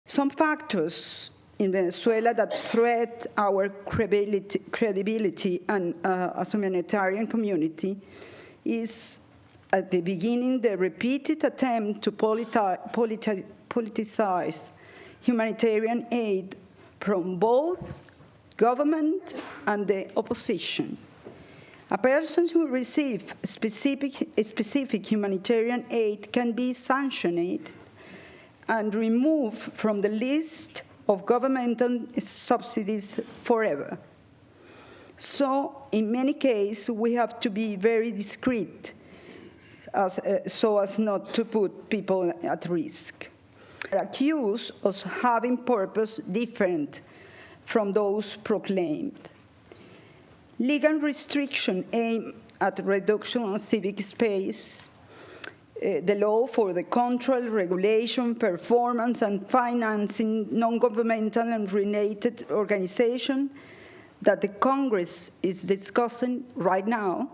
Some factors in Venezuela that threat our credibility and as a humanitarian community is, at the beginning, the repeated attempt to politicize humanitarian aid from both government and the opposition. A person who receives specific humanitarian aid can be sanctioned and removed from the list of governmental subsidies forever. So, in many cases, we have to be very discreet so as not to put people at risk. They're accused of having purpose different from those proclaimed. Legal restriction aimed at reduction of civic space, the law for the control, regulation, performance, and financing non-governmental and related organizations that the Congress is discussing right now,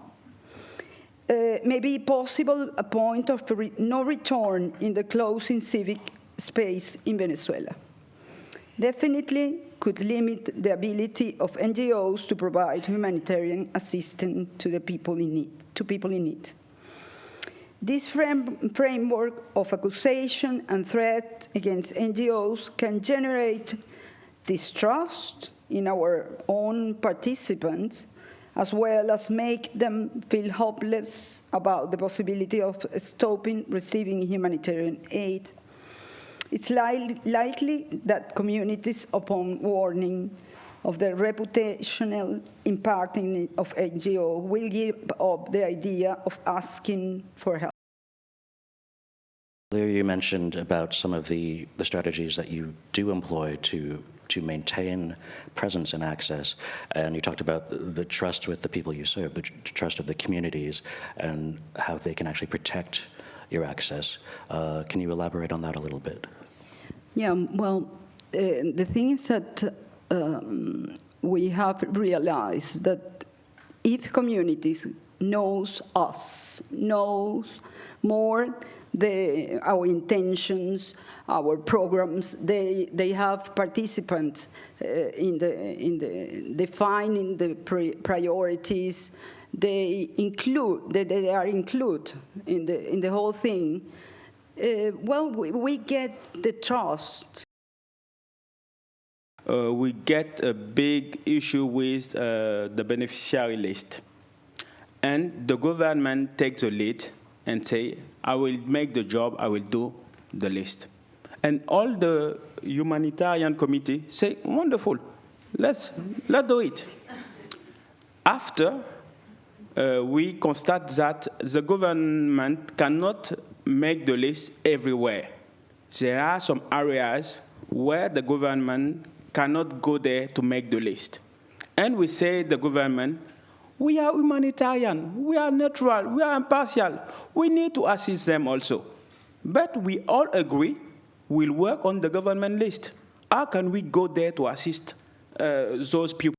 may be possible a point of no return in the closing civic space in Venezuela. Definitely could limit the ability of NGOs to provide humanitarian assistance to the people in need. This framework of accusation and threat against NGOs can generate distrust in our own participants, as well as make them feel hopeless about the possibility of stopping receiving humanitarian aid. It's likely that communities, upon warning of the reputational impact of NGO, will give up the idea of asking for help. Earlier you mentioned about some of the strategies that you do employ to maintain presence and access, and you talked about the trust with the people you serve, the trust of the communities, and how they can actually protect your access. Can you elaborate on that a little bit? Yeah, well, the thing is that we have realized that if communities knows us, knows more our intentions, our programs, they have participants in defining the priorities. They are included in the whole thing. Well, we get the trust. We get a big issue with the beneficiary list. And the government takes the lead and say, I will make the job, I will do the list. And all the humanitarian committee say, wonderful, let's do it. After, we constate that the government cannot make the list everywhere. There are some areas where the government cannot go there to make the list. And we say the government, we are humanitarian, we are neutral, we are impartial. We need to assist them also. But we all agree we'll work on the government list. How can we go there to assist those people?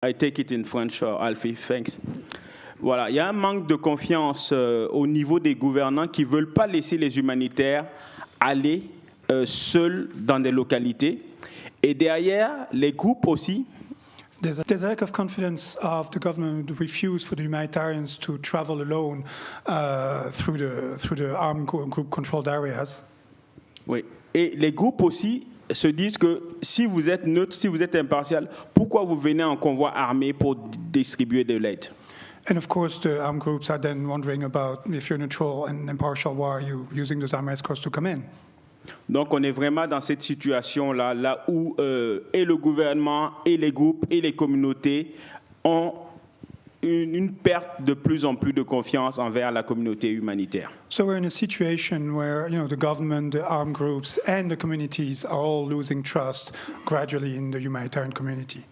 I take it in French for Alfie, thanks. Voilà, il y a un manque de confiance au niveau des gouvernants qui ne veulent pas laisser les humanitaires aller seuls dans des localités. Et derrière, les groupes aussi. There's a lack of confidence of the government to refuse for the humanitarians to travel alone through the armed group controlled areas. Oui, et les groupes aussi se disent que si vous êtes neutre, si vous êtes impartial, pourquoi vous venez en convoi armé pour distribuer de l'aide? And of course, the armed groups are then wondering about if you're neutral and impartial, why are you using those armed escorts to come in? Donc, on est vraiment dans cette situation-là, là où et le gouvernement, et les groupes, et les communautés ont une perte de plus en plus de confiance envers la communauté humanitaire. So we're in a situation where, the government, the armed groups, and the communities are all losing trust gradually in the humanitarian community.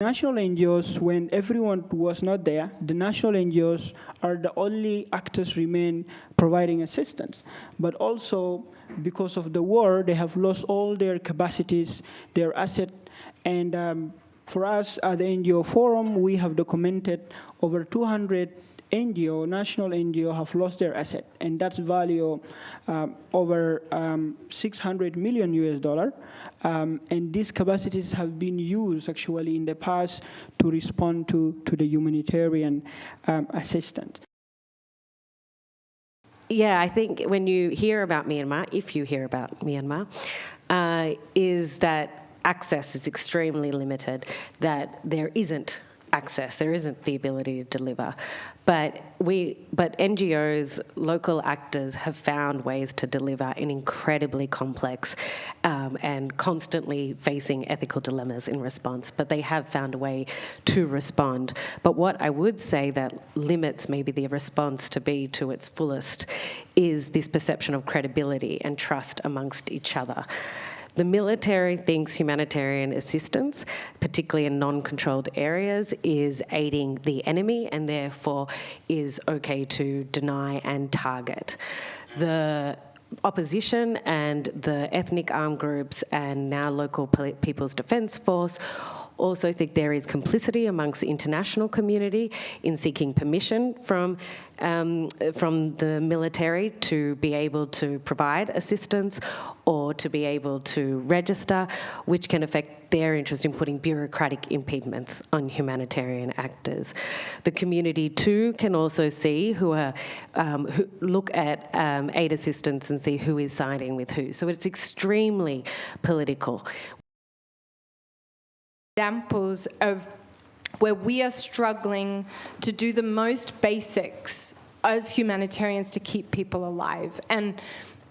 National NGOs, when everyone was not there, the national NGOs are the only actors remain providing assistance. But also, because of the war, they have lost all their capacities, their assets, and for us at the NGO Forum, we have documented over 200 NGO, national NGO, have lost their asset, and that's value over $600 million US. And these capacities have been used actually in the past to respond to the humanitarian assistance. Yeah, I think when you hear about Myanmar, if you hear about Myanmar, is that access is extremely limited, that there isn't access, there isn't the ability to deliver. But NGOs, local actors have found ways to deliver in incredibly complex and constantly facing ethical dilemmas in response, but they have found a way to respond. But what I would say that limits maybe the response to be to its fullest is this perception of credibility and trust amongst each other. The military thinks humanitarian assistance, particularly in non-controlled areas, is aiding the enemy and therefore is okay to deny and target. The opposition and the ethnic armed groups and now local People's Defence Force also think there is complicity amongst the international community in seeking permission from the military to be able to provide assistance or to be able to register, which can affect their interest in putting bureaucratic impediments on humanitarian actors. The community too can also see who look at aid assistance and see who is siding with who. So it's extremely political. Examples of where we are struggling to do the most basics as humanitarians to keep people alive. And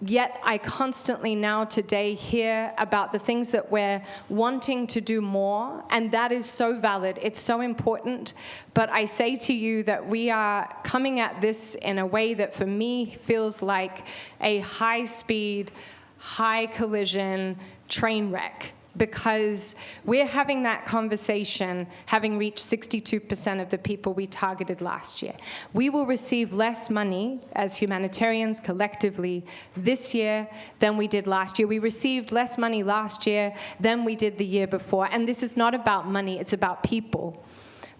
yet I constantly now today hear about the things that we're wanting to do more, and that is so valid, it's so important. But I say to you that we are coming at this in a way that for me feels like a high-speed, high-collision train wreck. Because we're having that conversation, having reached 62% of the people we targeted last year. We will receive less money as humanitarians collectively this year than we did last year. We received less money last year than we did the year before. And this is not about money, it's about people.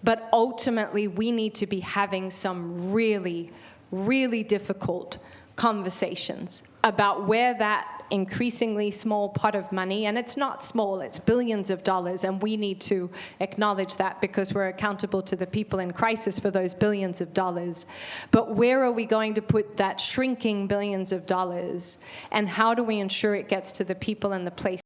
But ultimately, we need to be having some really, really difficult conversations about where that increasingly small pot of money, and it's not small, it's billions of dollars, and we need to acknowledge that because we're accountable to the people in crisis for those billions of dollars. But where are we going to put that shrinking billions of dollars, and how do we ensure it gets to the people and the place